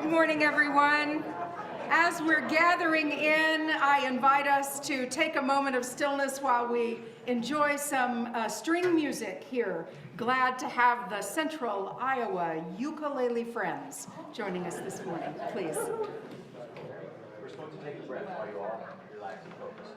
Good morning, everyone. As we're gathering in, I invite us to take a moment of stillness while we enjoy some string music here. Glad to have the Central Iowa Ukulele Friends joining us this morning. Please. We're supposed to take a breath while you all relax and focus.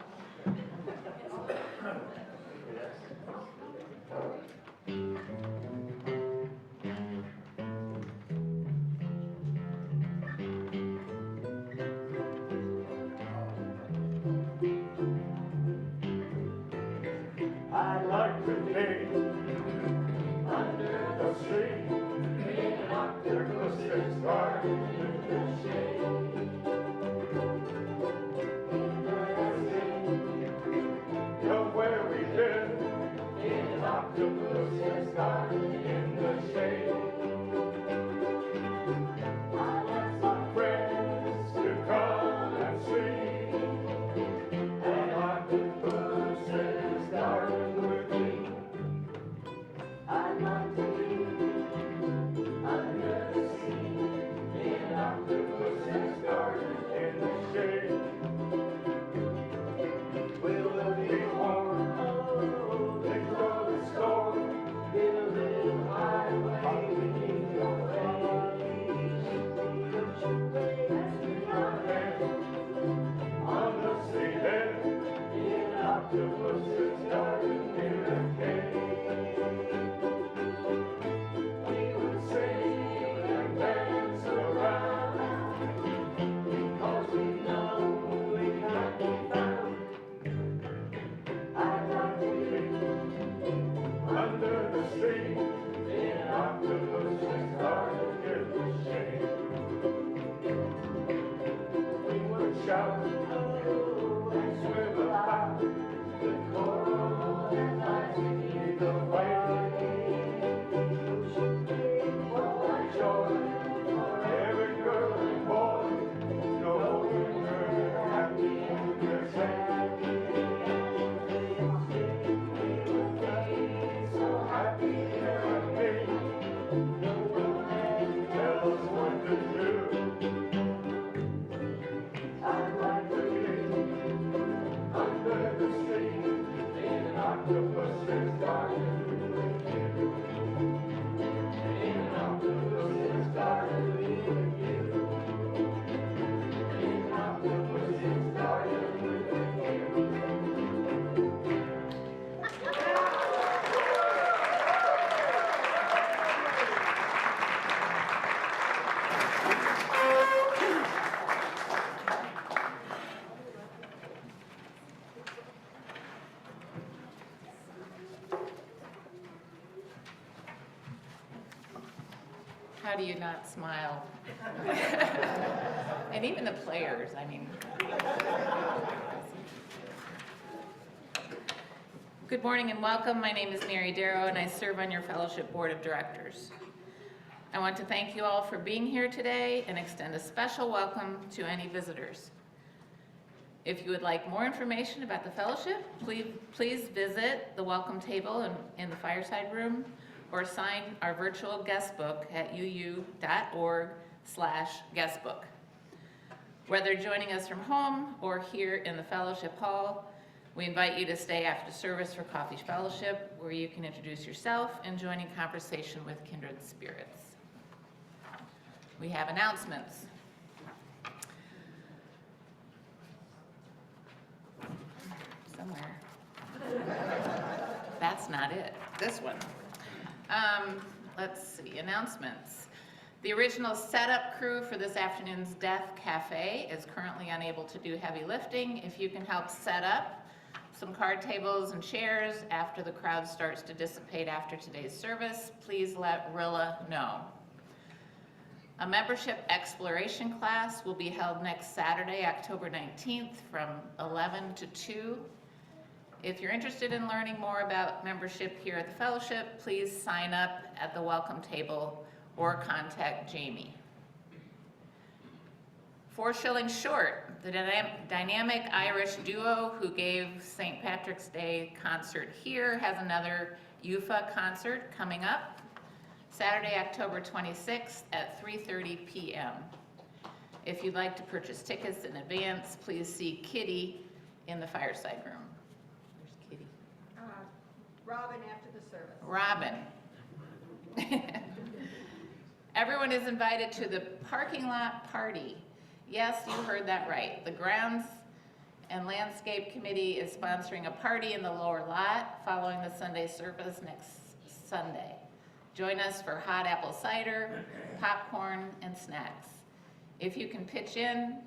I'd like to be under the sea, in an octopus's garden in the shade. Know where we've been, in an octopus's garden in the shade. I want some friends to come and see an octopus's garden with me. I'd like to be under the sea, in an octopus's garden in the shade. Will it be warm? Think of the storm, in a little highway beneath the waves. Your head on the seabed, in an octopus's garden in a cave. We would sing and dance around, because we know we can't be found. I'd like to be under the sea, in an octopus's garden in the shade. We would shout and swim about the coral that lies beneath the waves. What joy for every girl and boy, knowing we're happy in the same. We would be so happy and me. No one can tell us what to do. I'd like to be under the sea, in an octopus's garden with you. In an octopus's garden with you. In an octopus's garden with you. How do you not smile? And even the players, I mean. Good morning and welcome. My name is Mary Darrow and I serve on your fellowship board of directors. I want to thank you all for being here today and extend a special welcome to any visitors. If you would like more information about the fellowship, please visit the welcome table in the fireside room or sign our virtual guest book at uu.org/guestbook. Whether joining us from home or here in the fellowship hall, we invite you to stay after service for coffee fellowship, where you can introduce yourself and join in conversation with kindred spirits. We have announcements. Somewhere. That's not it. This one. Let's see, announcements. The original setup crew for this afternoon's Deaf Cafe is currently unable to do heavy lifting. If you can help set up some card tables and chairs after the crowd starts to dissipate after today's service, please let Rilla know. A membership exploration class will be held next Saturday, October 19th from 11 to 2. If you're interested in learning more about membership here at the fellowship, please sign up at the welcome table or contact Jamie. 4 shillings short, the dynamic Irish duo who gave St. Patrick's Day concert here has another UFA concert coming up Saturday, October 26th at 3:30 p.m. If you'd like to purchase tickets in advance, please see Kitty in the fireside room. Where's Kitty? Robin after the service. Robin. Everyone is invited to the parking lot party. Yes, you heard that right. The Grounds and Landscape Committee is sponsoring a party in the lower lot following the Sunday service next Sunday. Join us for hot apple cider, popcorn, and snacks. If you can pitch in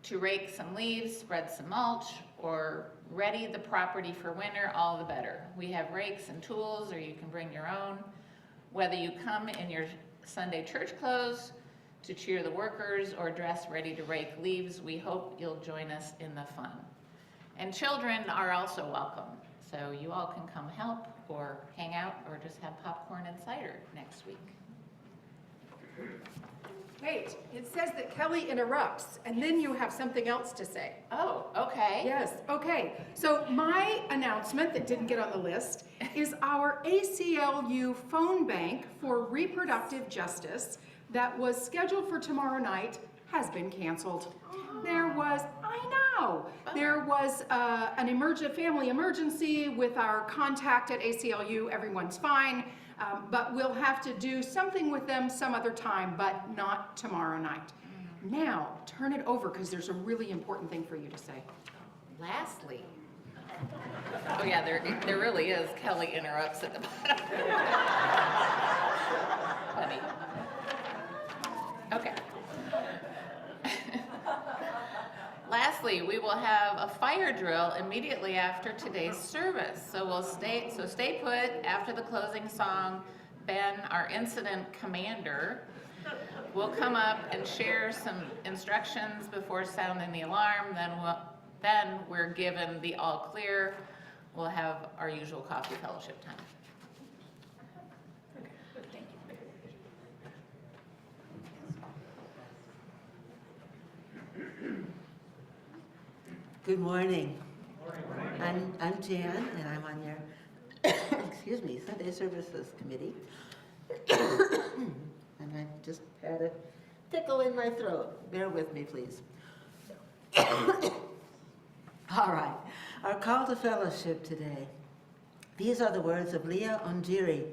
to rake some leaves, spread some mulch, or ready the property for winter, all the better. We have rakes and tools, or you can bring your own. Whether you come in your Sunday church clothes to cheer the workers or dress ready to rake leaves, we hope you'll join us in the fun. And children are also welcome, so you all can come help or hang out or just have popcorn and cider next week. Wait, it says that Kelly interrupts, and then you have something else to say. Oh, okay. Yes, okay. So my announcement that didn't get on the list is our ACLU phone bank for reproductive justice that was scheduled for tomorrow night has been canceled. There was an family emergency with our contact at ACLU. Everyone's fine, but we'll have to do something with them some other time, but not tomorrow night. Now, turn it over because there's a really important thing for you to say. Lastly, oh yeah, there really is. Kelly interrupts at the bottom. Funny. Okay. Lastly, we will have a fire drill immediately after today's service. So stay put. After the closing song, Ben, our incident commander, will come up and share some instructions before sounding the alarm. Then we're given the all clear. We'll have our usual coffee fellowship time. Good morning. I'm Jan, and I'm on your, excuse me, Sunday Services Committee. And I just had a tickle in my throat. Bear with me, please. All right, our call to fellowship today. These are the words of Leah Ongiri.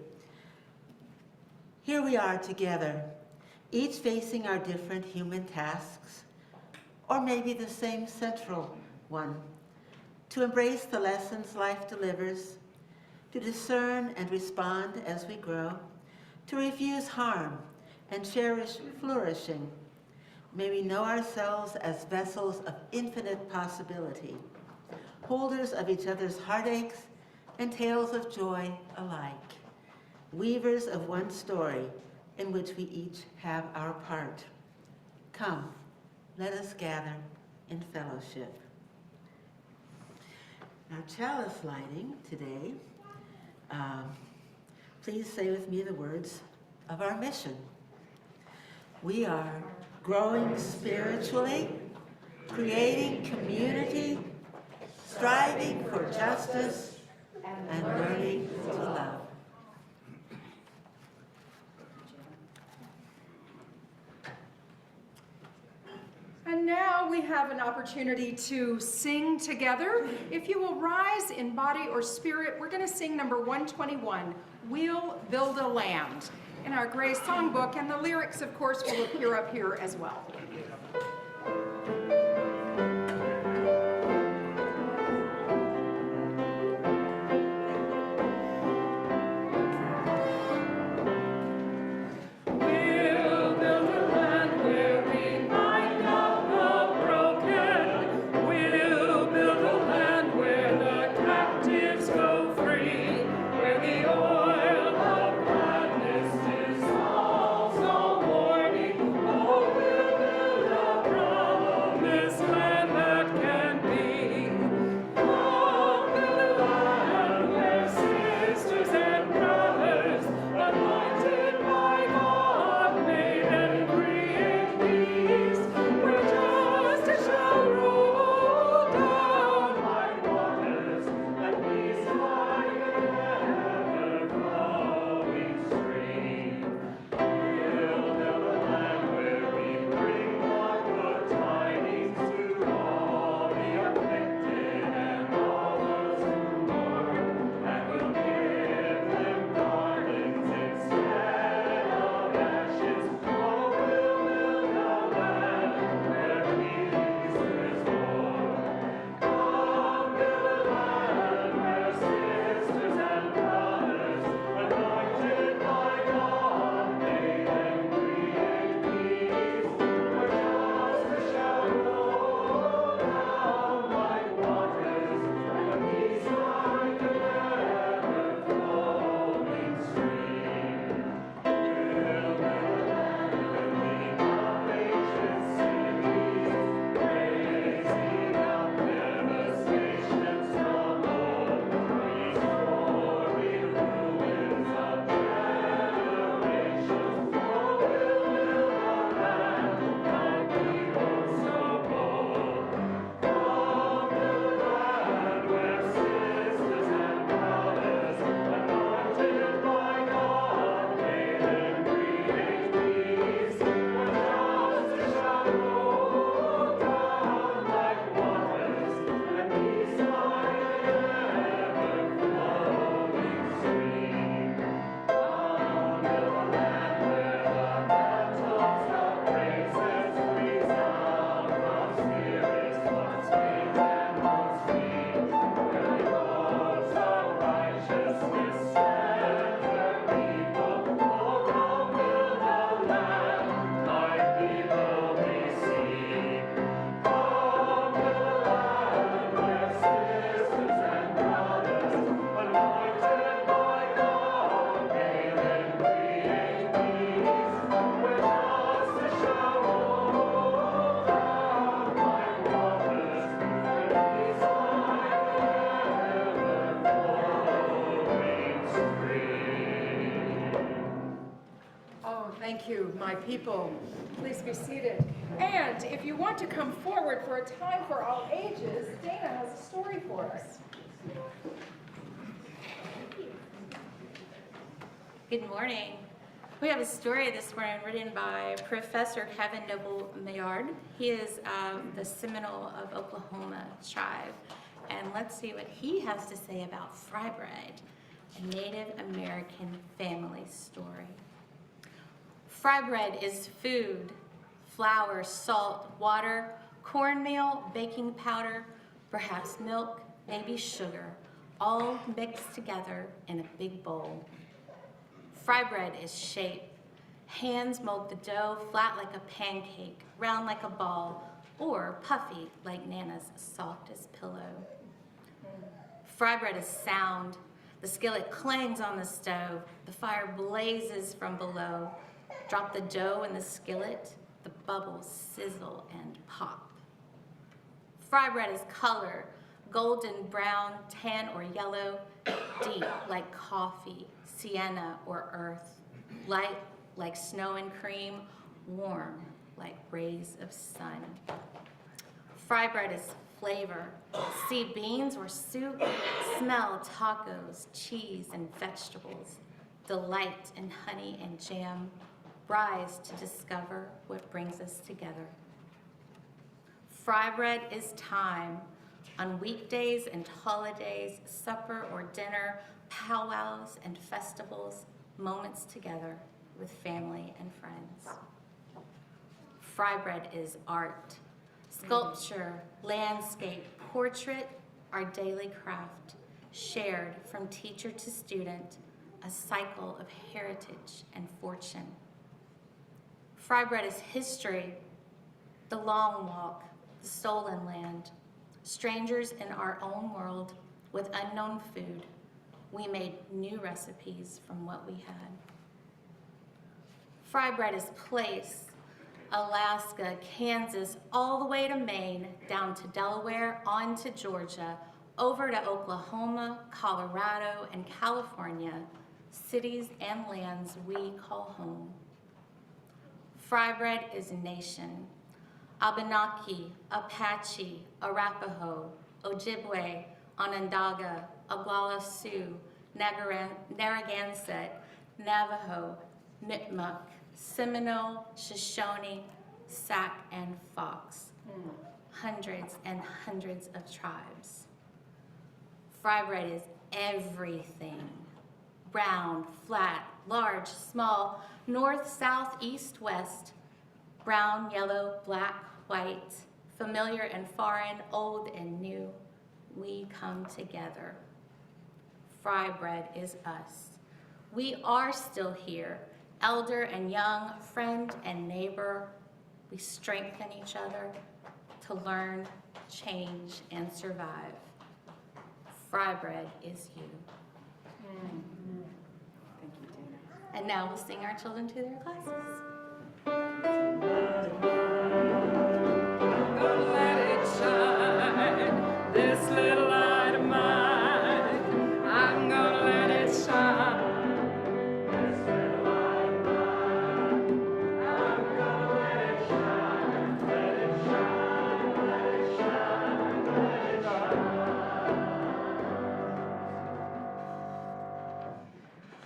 Here we are together, each facing our different human tasks, or maybe the same central one, to embrace the lessons life delivers, to discern and respond as we grow, to refuse harm and cherish flourishing. May we know ourselves as vessels of infinite possibility, holders of each other's heartaches and tales of joy alike, weavers of one story in which we each have our part. Come, let us gather in fellowship. Our chalice lighting today, please say with me the words of our mission. We are growing spiritually, creating community, striving for justice, and learning to love. And now we have an opportunity to sing together. If you will rise in body or spirit, we're going to sing number 121, We'll Build a Land, in our Gray Songbook, and the lyrics, of course, will appear up here as well. We'll build a Thank you, my people. Please be seated. And if you want to come forward for a time for all ages, Dana has a story for us. Good morning. We have a story this morning written by Professor Kevin Noble Maillard. He is the Seminole of Oklahoma tribe. And let's see what he has to say about fry bread, a Native American family story. Fry bread is food: flour, salt, water, cornmeal, baking powder, perhaps milk, maybe sugar, all mixed together in a big bowl. Fry bread is shape. Hands mold the dough flat like a pancake, round like a ball, or puffy like Nana's softest pillow. Fry bread is sound. The skillet clangs on the stove. The fire blazes from below. Drop the dough in the skillet. The bubbles sizzle and pop. Fry bread is color: golden brown, tan, or yellow, deep like coffee, sienna, or earth, light like snow and cream, warm like rays of sun. Fry bread is flavor: see beans or soup, smell tacos, cheese, and vegetables, delight in honey and jam, rise to discover what brings us together. Fry bread is time. On weekdays and holidays, supper or dinner, powwows and festivals, moments together with family and friends. Fry bread is art. Sculpture, landscape, portrait, our daily craft, shared from teacher to student, a cycle of heritage and fortune. Fry bread is history: the long walk, the stolen land, strangers in our own world with unknown food. We made new recipes from what we had. Fry bread is place: Alaska, Kansas, all the way to Maine, down to Delaware, on to Georgia, over to Oklahoma, Colorado, and California, cities and lands we call home. Fry bread is nation: Abenaki, Apache, Arapaho, Ojibwe, Onondaga, Oglala Sioux, Narragansett, Navajo, Nipmuc, Seminole, Shoshone, Sac, and Fox. Hundreds and hundreds of tribes. Fry bread is everything: round, flat, large, small, north, south, east, west, brown, yellow, black, white, familiar and foreign, old and new. We come together. Fry bread is us. We are still here, elder and young, friend and neighbor. We strengthen each other to learn, change, and survive. Fry bread is you. Thank you, Dana. And now we'll sing our children to their classes. Gonna let it shine, this little light of mine. I'm gonna let it shine.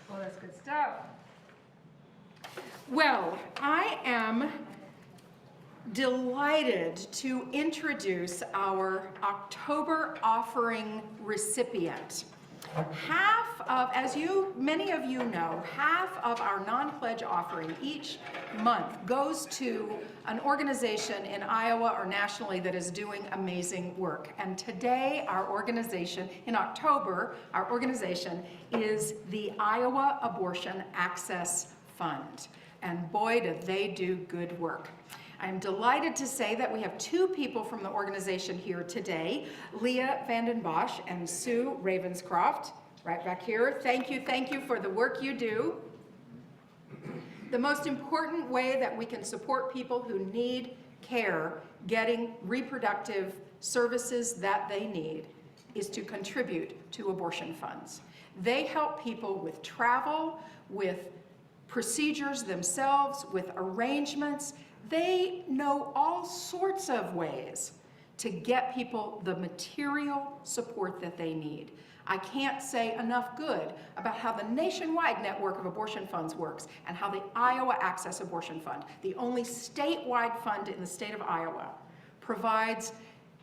Well, that's good stuff. Well, I am delighted to introduce our October offering recipient. Half of, as many of you know, half of our non-pledge offering each month goes to an organization in Iowa or nationally that is doing amazing work. And today, our organization, in October, our organization is the Iowa Abortion Access Fund. And boy, do they do good work. I'm delighted to say that we have two people from the organization here today, Leah Vanden Bosch and Sue Ravenscroft, right back here. Thank you for the work you do. The most important way that we can support people who need care getting reproductive services that they need is to contribute to abortion funds. They help people with travel, with procedures themselves, with arrangements. They know all sorts of ways to get people the material support that they need. I can't say enough good about how the nationwide network of abortion funds works and how the Iowa Access Abortion Fund, the only statewide fund in the state of Iowa, provides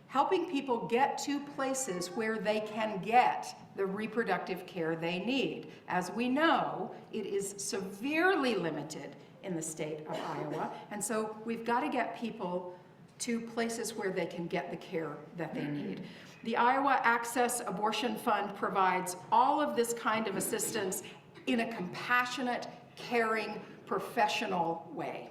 helping people get to places where they can get the reproductive care they need. As we know, it is severely limited in the state of Iowa, and so we've got to get people to places where they can get the care that they need. The Iowa Access Abortion Fund provides all of this kind of assistance in a compassionate, caring, professional way.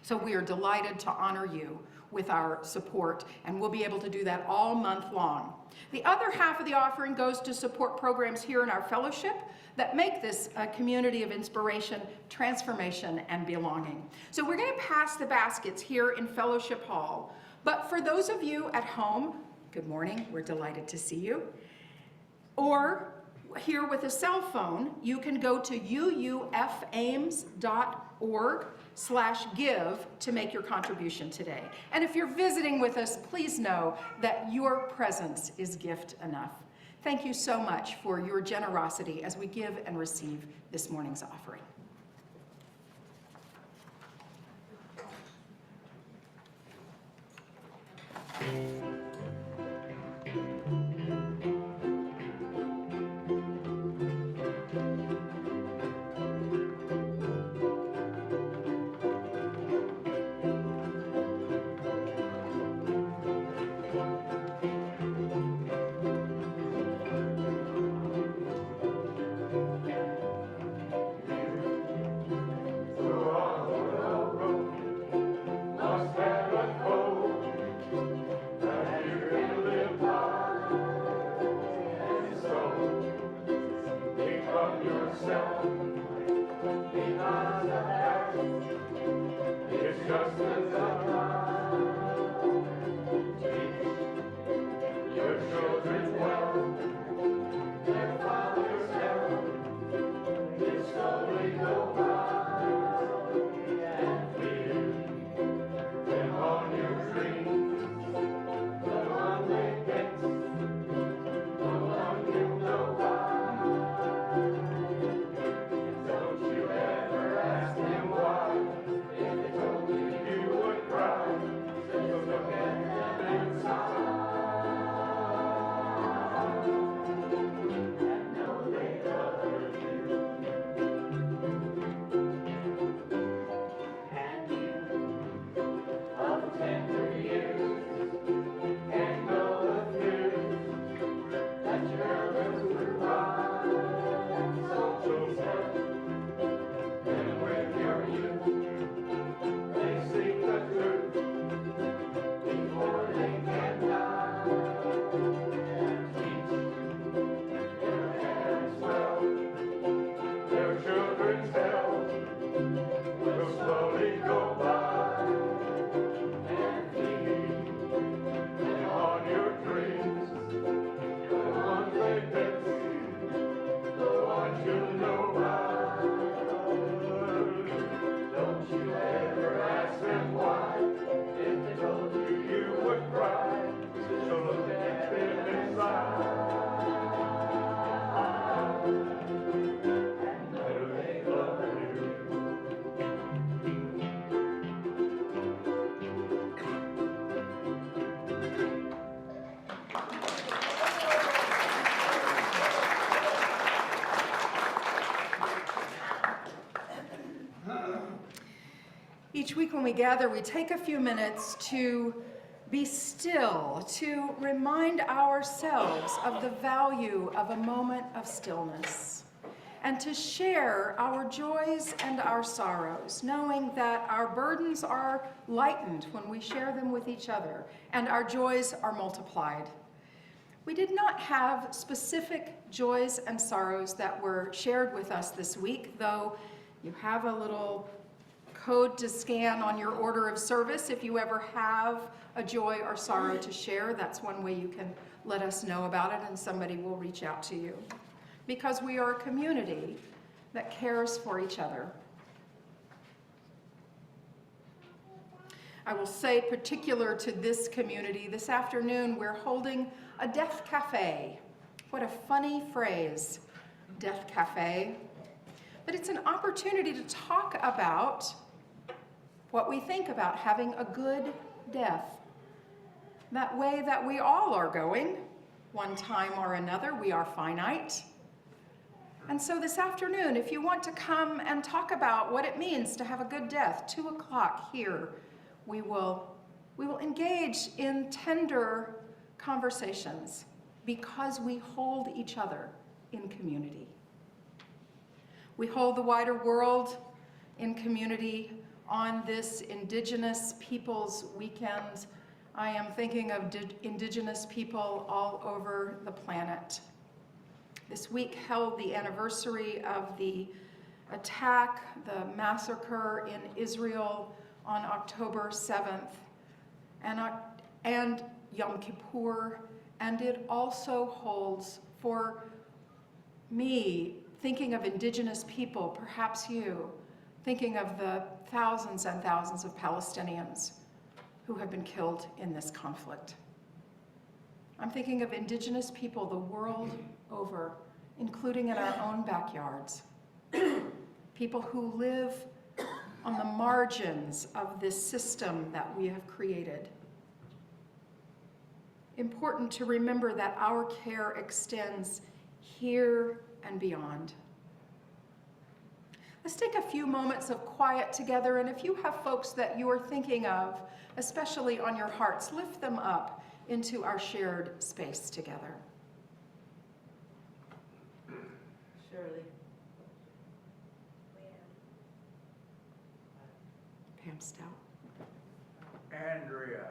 So we are delighted to honor you with our support, and we'll be able to do that all month long. The other half of the offering goes to support programs here in our fellowship that make this a community of inspiration, transformation, and belonging. So we're going to pass the baskets here in Fellowship Hall. But for those of you at home, good morning, we're delighted to see you. Or here with a cell phone, you can go to uufames.org/give to make your contribution today. And if you're visiting with us, please know that your presence is gift enough. Thank you so much for your generosity as we give and receive this morning's offering. Each week when we gather, we take a few minutes to be still, to remind ourselves of the value of a moment of stillness, and to share our joys and our sorrows, knowing that our burdens are lightened when we share them with each other, and our joys are multiplied. We did not have specific joys and sorrows that were shared with us this week, though you have a little code to scan on your order of service. If you ever have a joy or sorrow to share, that's one way you can let us know about it, and somebody will reach out to you. Because we are a community that cares for each other. I will say, particular to this community, this afternoon we're holding a Death Cafe. What a funny phrase, Death Cafe. But it's an opportunity to talk about what we think about having a good death. That way that we all are going, one time or another. We are finite. And so this afternoon, if you want to come and talk about what it means to have a good death, 2 o'clock here, we will engage in tender conversations because we hold each other in community. We hold the wider world in community on this Indigenous Peoples Weekend. I am thinking of Indigenous people all over the planet. This week held the anniversary of the attack, the massacre in Israel on October 7th, and Yom Kippur, and it also holds for me, thinking of Indigenous people, perhaps you, thinking of the thousands and thousands of Palestinians who have been killed in this conflict. I'm thinking of Indigenous people the world over, including in our own backyards. People who live on the margins of this system that we have created. Important to remember that our care extends here and beyond. Let's take a few moments of quiet together, and if you have folks that you are thinking of, especially on your hearts, lift them up into our shared space together. Shirley. Pam Stout. Andrea.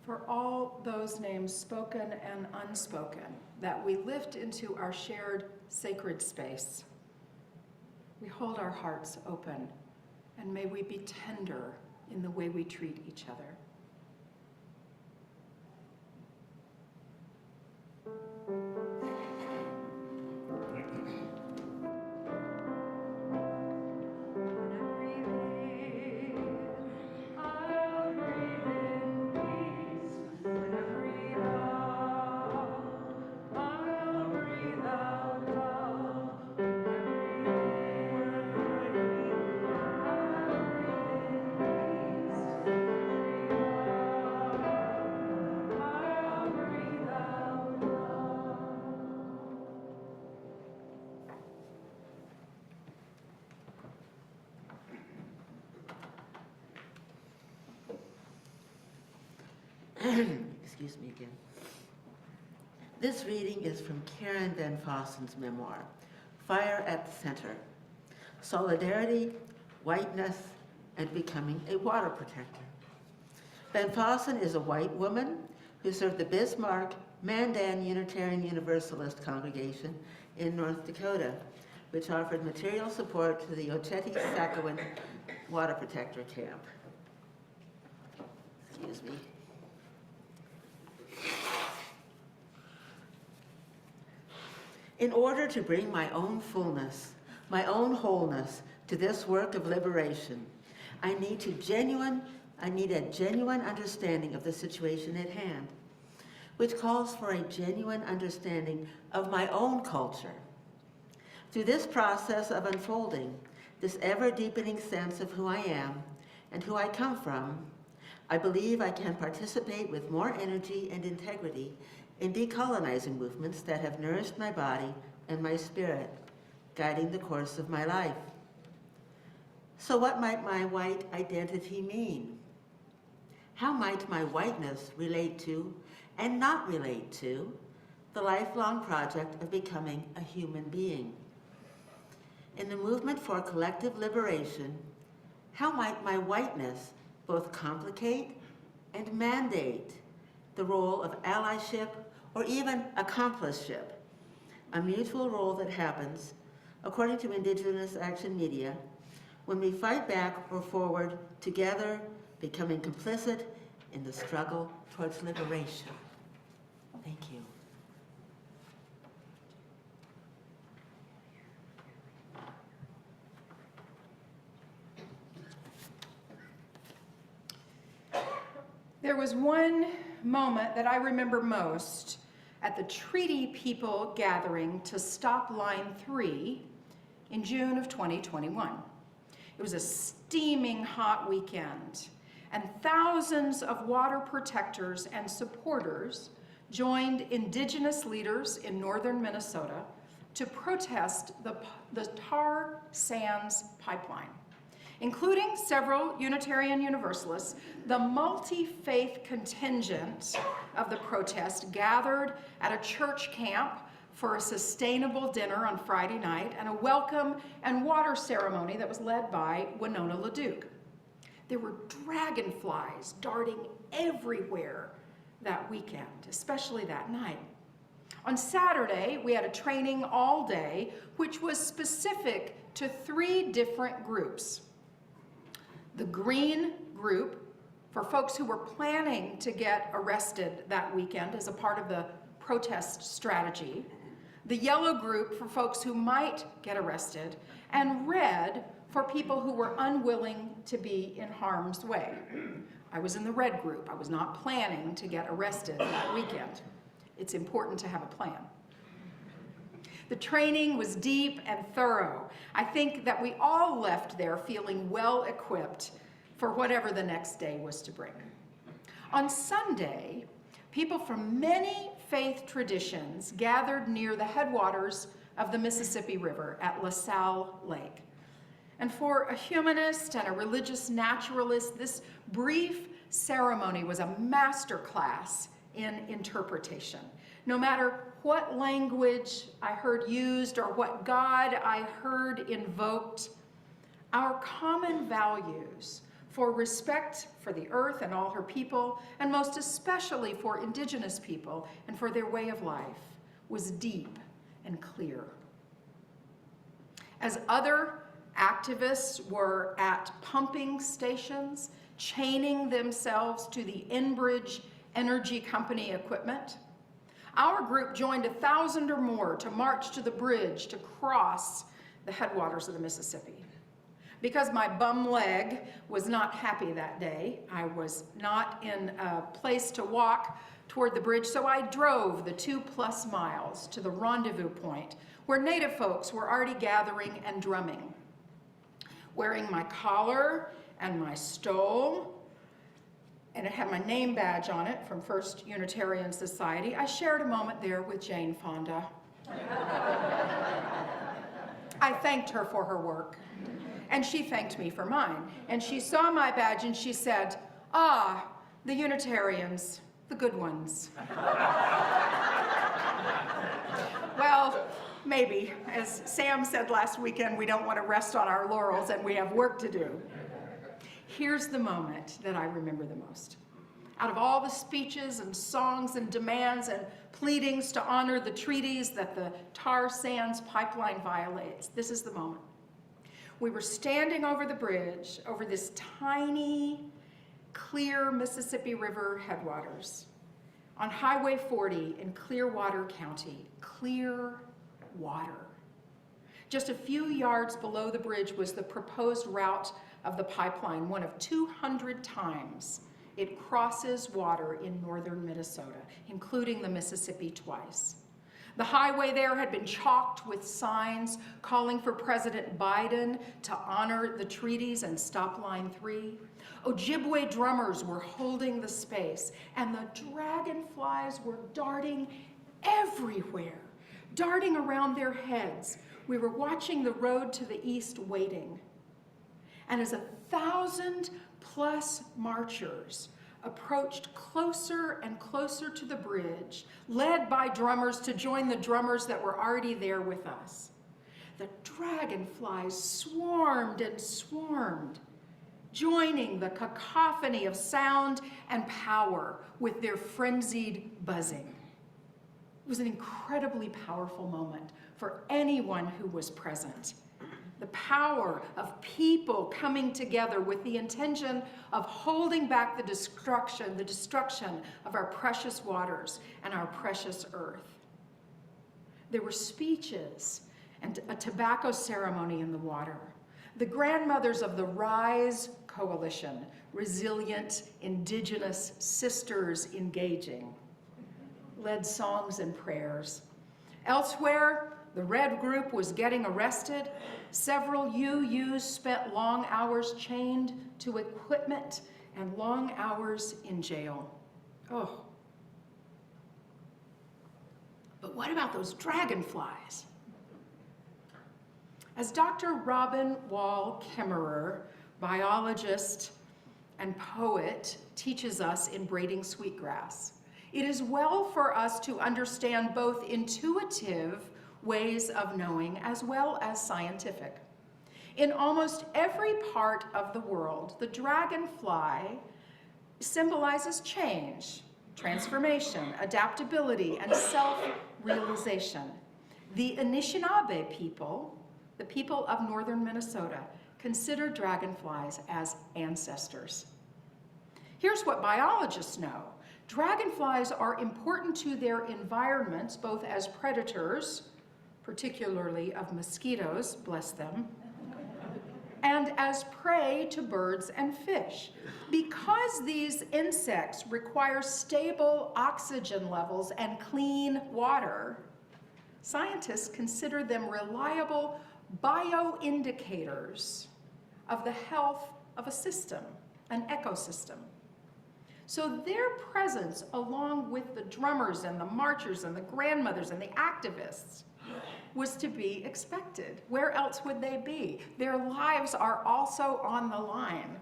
For all those names spoken and unspoken that we lift into our shared sacred space, we hold our hearts open, and may we be tender in the way we treat each other. Excuse me again. This reading is from Karen Van Fossen's memoir, Fire at the Center, Solidarity, Whiteness, and Becoming a Water Protector. Van Fossen is a white woman who served the Bismarck Mandan Unitarian Universalist congregation in North Dakota, which offered material support to the Oceti-Sakowin Water Protector Camp. Excuse me. In order to bring my own fullness, my own wholeness to this work of liberation, I need a genuine understanding of the situation at hand, which calls for a genuine understanding of my own culture. Through this process of unfolding, this ever-deepening sense of who I am and who I come from, I believe I can participate with more energy and integrity in decolonizing movements that have nourished my body and my spirit, guiding the course of my life. So what might my white identity mean? How might my whiteness relate to, and not relate to, the lifelong project of becoming a human being? In the movement for collective liberation, how might my whiteness both complicate and mandate the role of allyship or even accomplishship, a mutual role that happens, according to Indigenous Action Media, when we fight back or forward together, becoming complicit in the struggle towards liberation. Thank you. There was one moment that I remember most at the Treaty People gathering to stop Line 3 in June of 2021. It was a steaming hot weekend, and thousands of water protectors and supporters joined Indigenous leaders in northern Minnesota to protest the tar sands pipeline. Including several Unitarian Universalists, the multi-faith contingent of the protest gathered at a church camp for a sustainable dinner on Friday night and a welcome and water ceremony that was led by Winona LaDuke. There were dragonflies darting everywhere that weekend, especially that night. On Saturday, we had a training all day, which was specific to 3 different groups. The green group, for folks who were planning to get arrested that weekend as a part of the protest strategy. The yellow group for folks who might get arrested, and red for people who were unwilling to be in harm's way. I was in the red group. I was not planning to get arrested that weekend. It's important to have a plan. The training was deep and thorough. I think that we all left there feeling well equipped for whatever the next day was to bring. On Sunday, people from many faith traditions gathered near the headwaters of the Mississippi River at La Salle Lake. And for a humanist and a religious naturalist, this brief ceremony was a master class in interpretation. No matter what language I heard used or what God I heard invoked, our common values for respect for the earth and all her people, and most especially for Indigenous people and for their way of life, was deep and clear. As other activists were at pumping stations, chaining themselves to the Enbridge Energy Company equipment, our group joined 1,000 or more to march to the bridge to cross the headwaters of the Mississippi. Because my bum leg was not happy that day, I was not in a place to walk toward the bridge, so I drove the 2+ miles to the rendezvous point where Native folks were already gathering and drumming. Wearing my collar and my stole, and it had my name badge on it from First Unitarian Society, I shared a moment there with Jane Fonda. I thanked her for her work, and she thanked me for mine. And she saw my badge and she said, "Ah, the Unitarians, the good ones." Well, maybe. As Sam said last weekend, we don't want to rest on our laurels and we have work to do. Here's the moment that I remember the most. Out of all the speeches and songs and demands and pleadings to honor the treaties that the tar sands pipeline violates, this is the moment. We were standing over the bridge over this tiny, clear Mississippi River headwaters on Highway 40 in Clearwater County. Clear water. Just a few yards below the bridge was the proposed route of the pipeline, one of 200 times it crosses water in northern Minnesota, including the Mississippi twice. The highway there had been chalked with signs calling for President Biden to honor the treaties and stop Line 3. Ojibwe drummers were holding the space, and the dragonflies were darting everywhere, darting around their heads. We were watching the road to the east waiting. And as 1,000+ marchers approached closer and closer to the bridge, led by drummers to join the drummers that were already there with us, the dragonflies swarmed and swarmed, joining the cacophony of sound and power with their frenzied buzzing. It was an incredibly powerful moment for anyone who was present. The power of people coming together with the intention of holding back the destruction of our precious waters and our precious earth. There were speeches and a tobacco ceremony in the water. The grandmothers of the RISE Coalition, Resilient Indigenous Sisters Engaging, led songs and prayers. Elsewhere, the Red Group was getting arrested. Several UUs spent long hours chained to equipment and long hours in jail. Oh. But what about those dragonflies? As Dr. Robin Wall Kimmerer, biologist and poet, teaches us in Braiding Sweetgrass, it is well for us to understand both intuitive ways of knowing as well as scientific. In almost every part of the world, the dragonfly symbolizes change, transformation, adaptability, and self-realization. The Anishinaabe people, the people of northern Minnesota, consider dragonflies as ancestors. Here's what biologists know. Dragonflies are important to their environments, both as predators, particularly of mosquitoes, bless them, and as prey to birds and fish. Because these insects require stable oxygen levels and clean water, scientists consider them reliable bioindicators of the health of a system, an ecosystem. So their presence, along with the drummers and the marchers and the grandmothers and the activists, was to be expected. Where else would they be? Their lives are also on the line.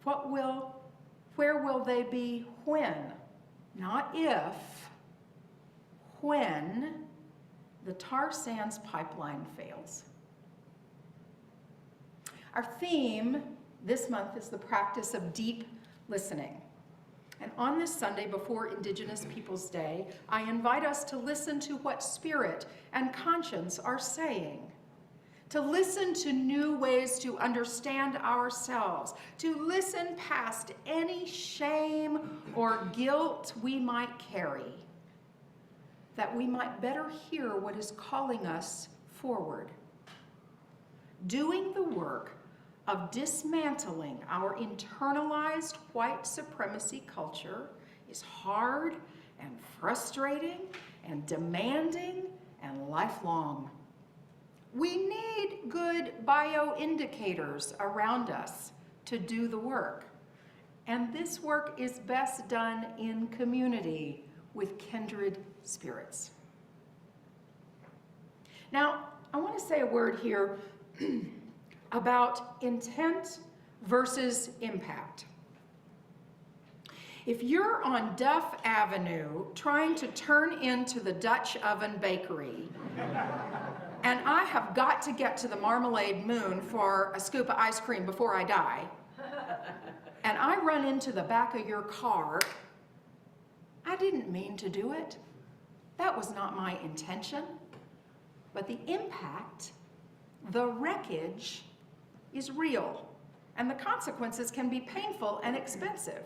Where will they be when? Not if, when the tar sands pipeline fails. Our theme this month is the practice of deep listening. And on this Sunday before Indigenous Peoples Day, I invite us to listen to what spirit and conscience are saying, to listen to new ways to understand ourselves, to listen past any shame or guilt we might carry, that we might better hear what is calling us forward. Doing the work of dismantling our internalized white supremacy culture is hard and frustrating and demanding and lifelong. We need good bioindicators around us to do the work. And this work is best done in community with kindred spirits. Now, I want to say a word here about intent versus impact. If you're on Duff Avenue trying to turn into the Dutch Oven Bakery, and I have got to get to the Marmalade Moon for a scoop of ice cream before I die, and I run into the back of your car, I didn't mean to do it. That was not my intention. But the impact, the wreckage, is real, and the consequences can be painful and expensive.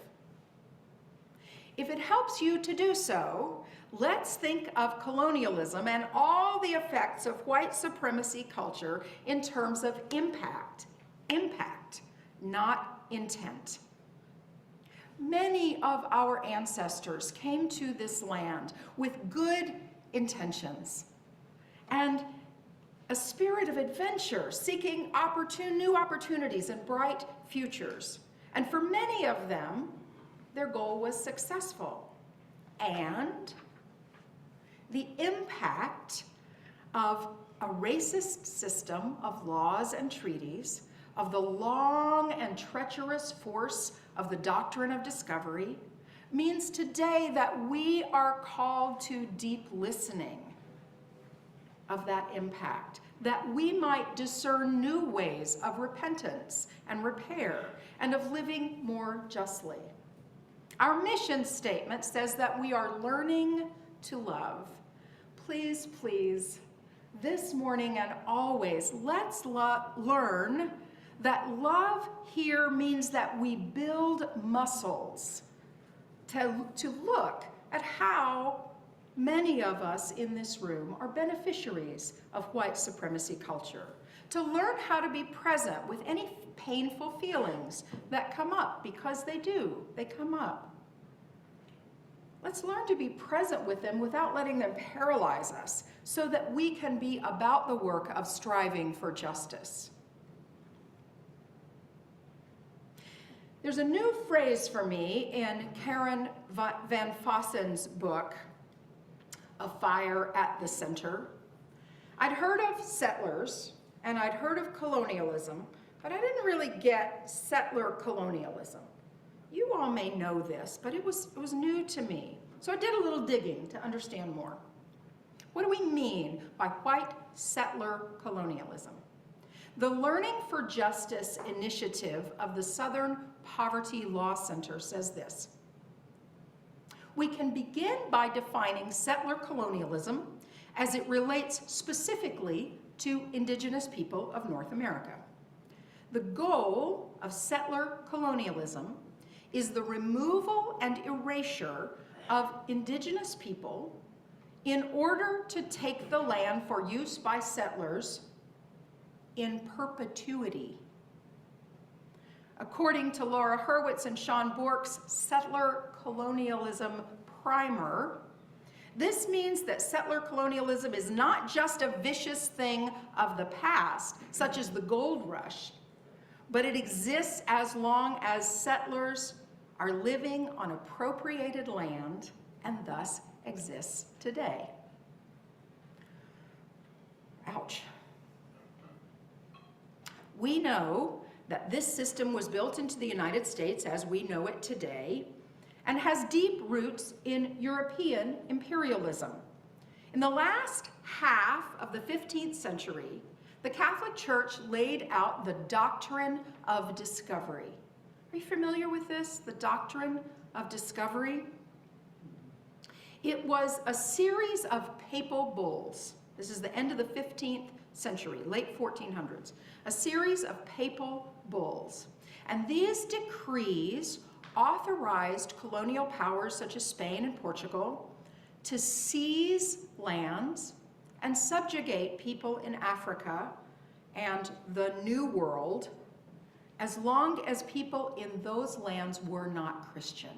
If it helps you to do so, let's think of colonialism and all the effects of white supremacy culture in terms of impact. Impact, not intent. Many of our ancestors came to this land with good intentions and a spirit of adventure, seeking new opportunities and bright futures. And for many of them, their goal was successful. And the impact of a racist system of laws and treaties, of the long and treacherous force of the doctrine of discovery, means today that we are called to deep listening of that impact, that we might discern new ways of repentance and repair and of living more justly. Our mission statement says that we are learning to love. Please, please, this morning and always, let's learn that love here means that we build muscles to look at how many of us in this room are beneficiaries of white supremacy culture, to learn how to be present with any painful feelings that come up, because they come up. Let's learn to be present with them without letting them paralyze us, so that we can be about the work of striving for justice. There's a new phrase for me in Karen Van Fossen's book, A Fire at the Center. I'd heard of settlers and I'd heard of colonialism, but I didn't really get settler colonialism. You all may know this, but it was new to me. So I did a little digging to understand more. What do we mean by white settler colonialism? The Learning for Justice initiative of the Southern Poverty Law Center says this: we can begin by defining settler colonialism as it relates specifically to indigenous people of North America. The goal of settler colonialism is the removal and erasure of indigenous people in order to take the land for use by settlers in perpetuity. According to Laura Hurwitz and Sean Bork's Settler Colonialism Primer, this means that settler colonialism is not just a vicious thing of the past, such as the gold rush, but it exists as long as settlers are living on appropriated land and thus exists today. Ouch. We know that this system was built into the United States as we know it today and has deep roots in European imperialism. In the last half of the 15th century, the Catholic Church laid out the doctrine of discovery. Are you familiar with this, the doctrine of discovery? It was a series of papal bulls. This is the end of the 15th century, late 1400s. A series of papal bulls. And these decrees authorized colonial powers such as Spain and Portugal to seize lands and subjugate people in Africa and the New World as long as people in those lands were not Christian.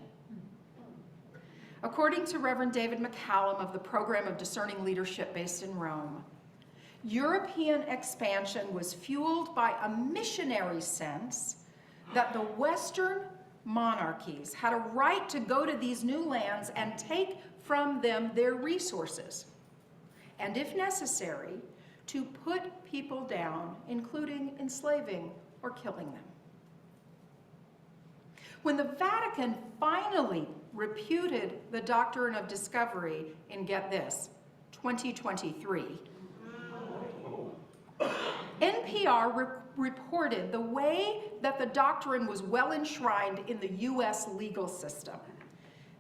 According to Reverend David McCallum of the Program of Discerning Leadership based in Rome, European expansion was fueled by a missionary sense that the Western monarchies had a right to go to these new lands and take from them their resources, and if necessary, to put people down, including enslaving or killing them. When the Vatican finally reputed the doctrine of discovery in, get this, 2023, NPR reported the way that the doctrine was well enshrined in the US legal system.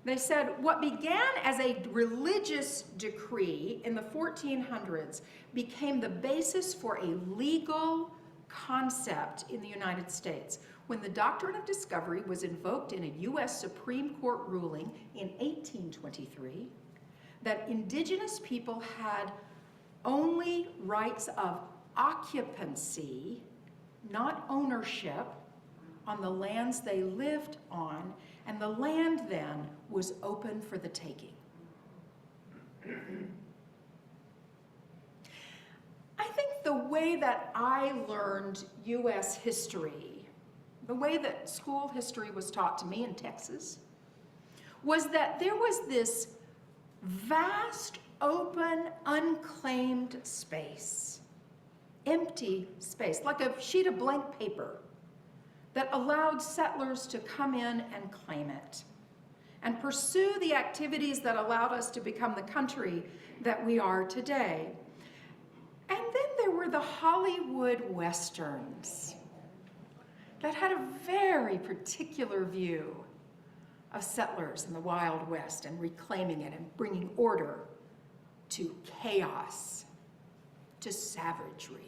They said what began as a religious decree in the 1400s became the basis for a legal concept in the United States when the doctrine of discovery was invoked in a US Supreme Court ruling in 1823 that indigenous people had only rights of occupancy, not ownership, on the lands they lived on, and the land then was open for the taking. I think the way that I learned US history, the way that school history was taught to me in Texas, was that there was this vast, open, unclaimed space, empty space, like a sheet of blank paper, that allowed settlers to come in and claim it and pursue the activities that allowed us to become the country that we are today. And then there were the Hollywood Westerns that had a very particular view of settlers in the Wild West and reclaiming it and bringing order to chaos, to savagery.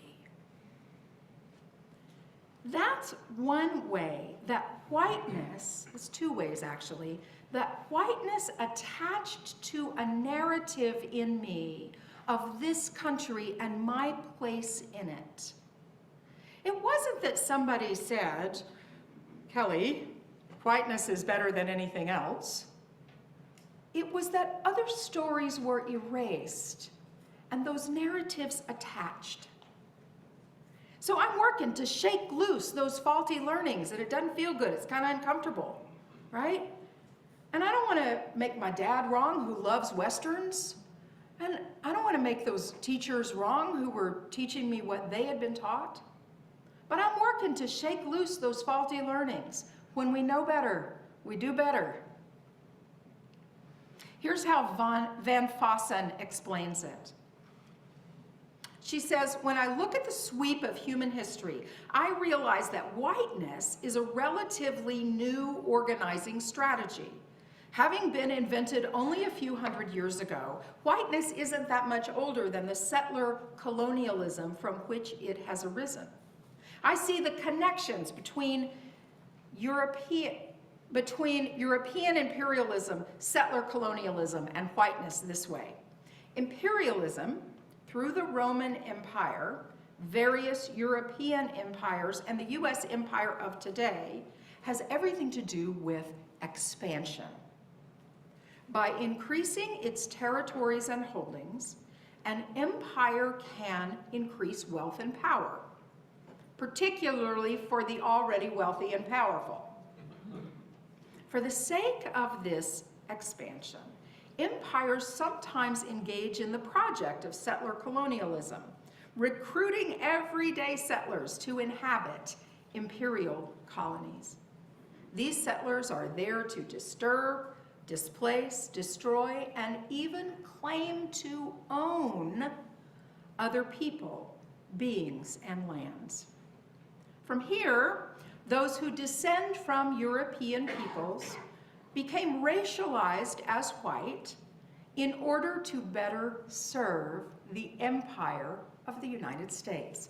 That's one way that whiteness, it's two ways actually, that whiteness attached to a narrative in me of this country and my place in it. It wasn't that somebody said, Kelly, whiteness is better than anything else. It was that other stories were erased and those narratives attached. So I'm working to shake loose those faulty learnings, and it doesn't feel good. It's kind of uncomfortable, right? And I don't want to make my dad wrong who loves Westerns. And I don't want to make those teachers wrong who were teaching me what they had been taught. But I'm working to shake loose those faulty learnings. When we know better, we do better. Here's how Van Fossen explains it. She says, when I look at the sweep of human history, I realize that whiteness is a relatively new organizing strategy. Having been invented only a few hundred years ago, whiteness isn't that much older than the settler colonialism from which it has arisen. I see the connections between European imperialism, settler colonialism, and whiteness this way. Imperialism, through the Roman Empire, various European empires, and the US empire of today, has everything to do with expansion. By increasing its territories and holdings, an empire can increase wealth and power, particularly for the already wealthy and powerful. For the sake of this expansion, empires sometimes engage in the project of settler colonialism, recruiting everyday settlers to inhabit imperial colonies. These settlers are there to disturb, displace, destroy, and even claim to own other people, beings, and lands. From here, those who descend from European peoples became racialized as white in order to better serve the empire of the United States.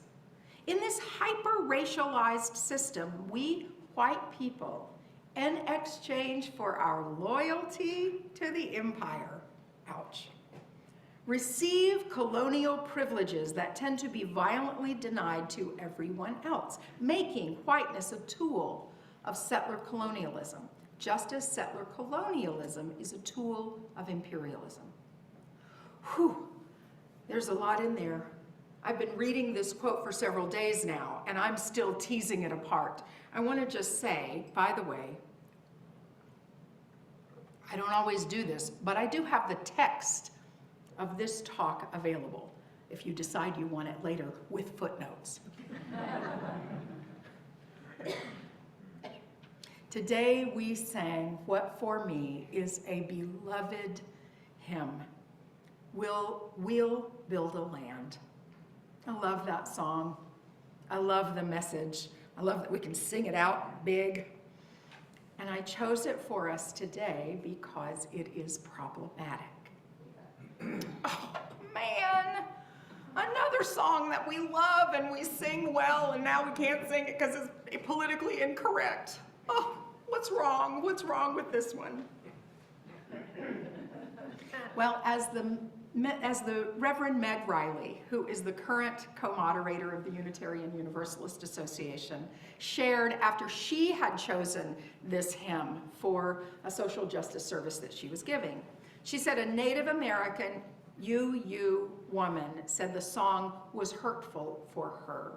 In this hyper-racialized system, we white people, in exchange for our loyalty to the empire, ouch, receive colonial privileges that tend to be violently denied to everyone else, making whiteness a tool of settler colonialism, just as settler colonialism is a tool of imperialism. Whew, there's a lot in there. I've been reading this quote for several days now, and I'm still teasing it apart. I want to just say, by the way, I don't always do this, but I do have the text of this talk available if you decide you want it later with footnotes. Today we sang what for me is a beloved hymn, We'll Build a Land. I love that song. I love the message. I love that we can sing it out big. And I chose it for us today because it is problematic. Oh, man. Another song that we love and we sing well, and now we can't sing it because it's politically incorrect. Oh, what's wrong? What's wrong with this one? Well, as the Reverend Meg Riley, who is the current co-moderator of the Unitarian Universalist Association, shared after she had chosen this hymn for a social justice service that she was giving. She said a Native American UU woman said the song was hurtful for her.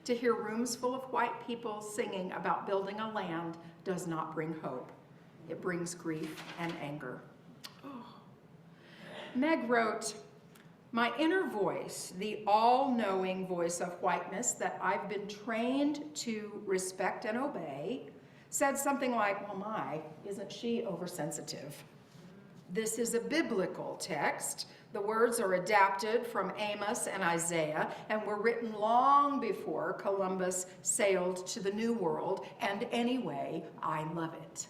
To hear rooms full of white people singing about building a land does not bring hope. It brings grief and anger. Meg wrote, my inner voice, the all-knowing voice of whiteness that I've been trained to respect and obey, said something like, well, my, isn't she oversensitive? This is a biblical text. The words are adapted from Amos and Isaiah and were written long before Columbus sailed to the New World, and anyway, I love it.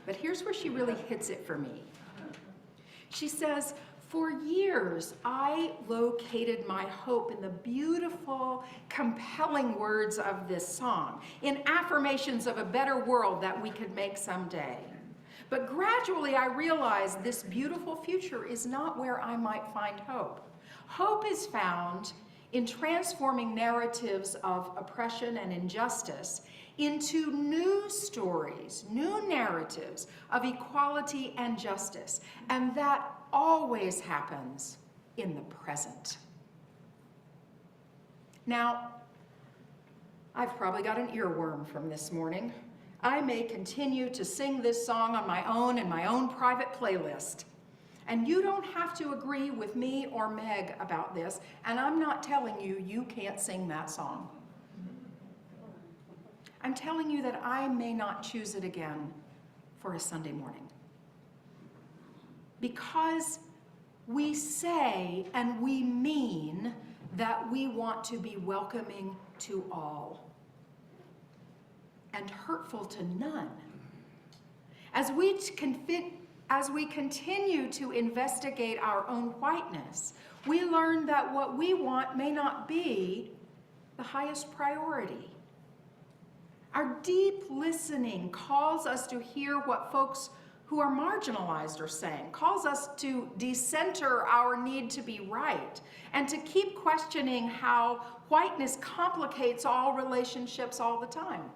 But here's where she really hits it for me. She says, "For years, I located my hope in the beautiful, compelling words of this song, in affirmations of a better world that we could make someday. But gradually, I realized this beautiful future is not where I might find hope. Hope is found in transforming narratives of oppression and injustice into new stories, new narratives of equality and justice. And that always happens in the present." Now, I've probably got an earworm from this morning. I may continue to sing this song on my own in my own private playlist. And you don't have to agree with me or Meg about this, and I'm not telling you you can't sing that song. I'm telling you that I may not choose it again for a Sunday morning. Because we say and we mean that we want to be welcoming to all and hurtful to none. As we continue to investigate our own whiteness, we learn that what we want may not be the highest priority. Our deep listening calls us to hear what folks who are marginalized are saying, calls us to decenter our need to be right, and to keep questioning how whiteness complicates all relationships all the time.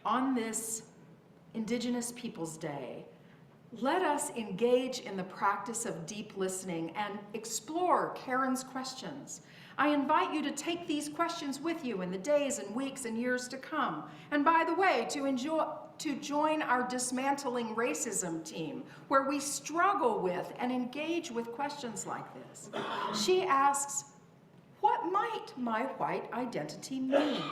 On this Indigenous Peoples Day, let us engage in the practice of deep listening and explore Karen's questions. I invite you to take these questions with you in the days and weeks and years to come. And by the way, to join our Dismantling Racism team, where we struggle with and engage with questions like this. She asks, what might my white identity mean?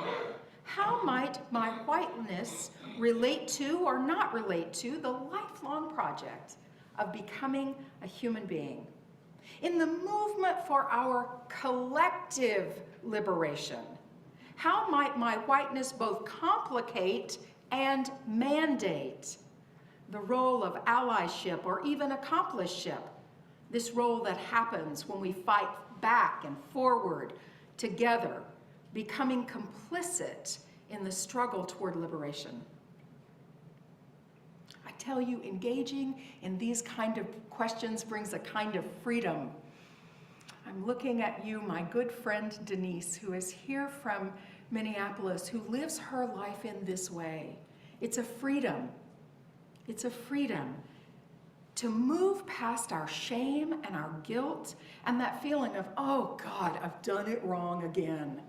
How might my whiteness relate to or not relate to the lifelong project of becoming a human being? In the movement for our collective liberation, how might my whiteness both complicate and mandate the role of allyship or even accomplishship, this role that happens when we fight back and forward together, becoming complicit in the struggle toward liberation? I tell you, engaging in these kind of questions brings a kind of freedom. I'm looking at you, my good friend Denise, who is here from Minneapolis, who lives her life in this way. It's a freedom. It's a freedom to move past our shame and our guilt and that feeling of, oh God, I've done it wrong again.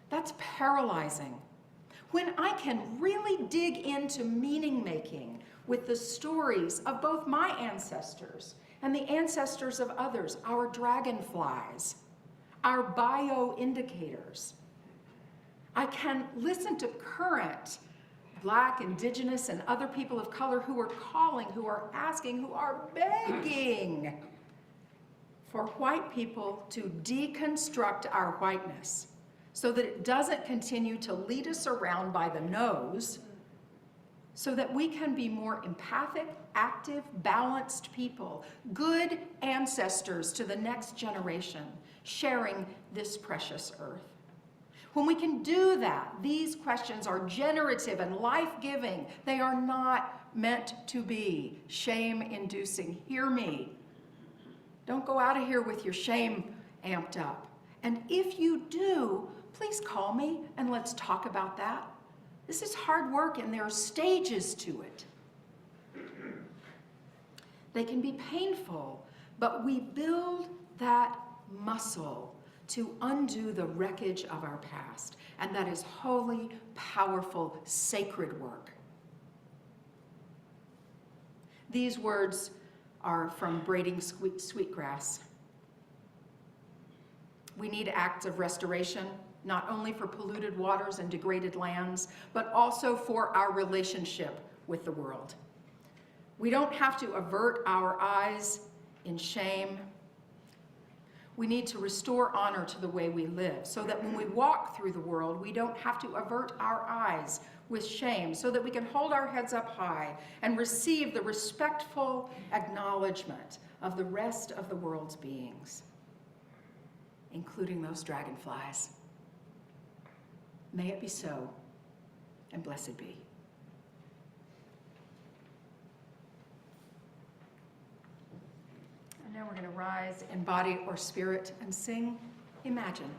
That's paralyzing. When I can really dig into meaning making with the stories of both my ancestors and the ancestors of others, our dragonflies, our bioindicators. I can listen to current Black, Indigenous, and other people of color who are calling, who are asking, who are begging for white people to deconstruct our whiteness so that it doesn't continue to lead us around by the nose, so that we can be more empathic, active, balanced people, good ancestors to the next generation, sharing this precious earth. When we can do that, these questions are generative and life-giving. They are not meant to be shame-inducing. Hear me. Don't go out of here with your shame amped up. And if you do, please call me and let's talk about that. This is hard work and there are stages to it. They can be painful, but we build that muscle to undo the wreckage of our past. And that is holy, powerful, sacred work. These words are from Braiding Sweetgrass. We need acts of restoration, not only for polluted waters and degraded lands, but also for our relationship with the world. We don't have to avert our eyes in shame. We need to restore honor to the way we live so that when we walk through the world, we don't have to avert our eyes with shame, so that we can hold our heads up high and receive the respectful acknowledgement of the rest of the world's beings, including those dragonflies. May it be so, and blessed be. And now we're going to rise in body or spirit and sing Imagine.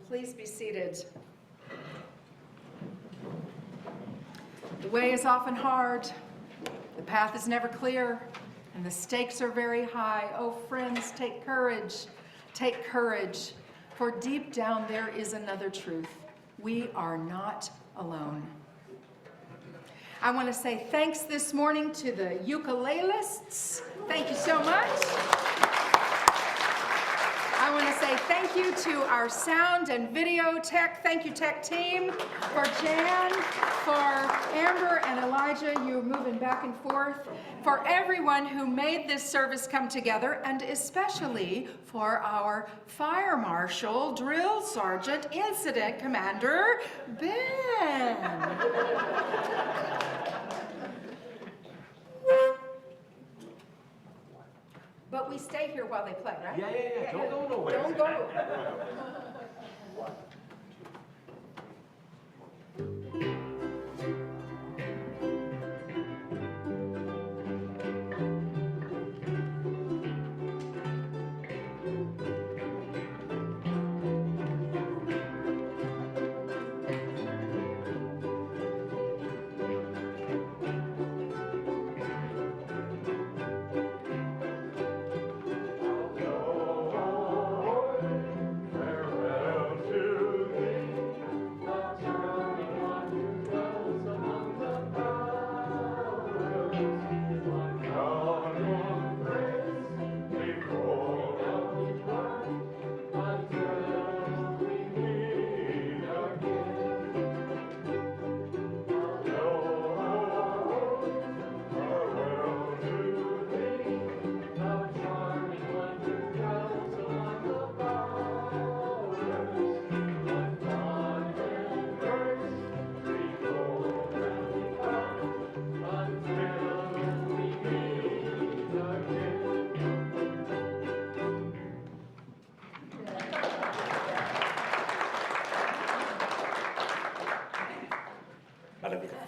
Please be seated. The way is often hard, the path is never clear, and the stakes are very high. Oh, friends, take courage, for deep down there is another truth. We are not alone. I want to say thanks this morning to the ukulelists. Thank you so much. I want to say thank you to our sound and video tech. Thank you, tech team, for Jan, for Amber and Elijah, you moving back and forth, for everyone who made this service come together, and especially for our Fire Marshal, Drill Sergeant, Incident Commander, Ben. But we stay here while they play, right? Yeah. Don't go nowhere. Don't go.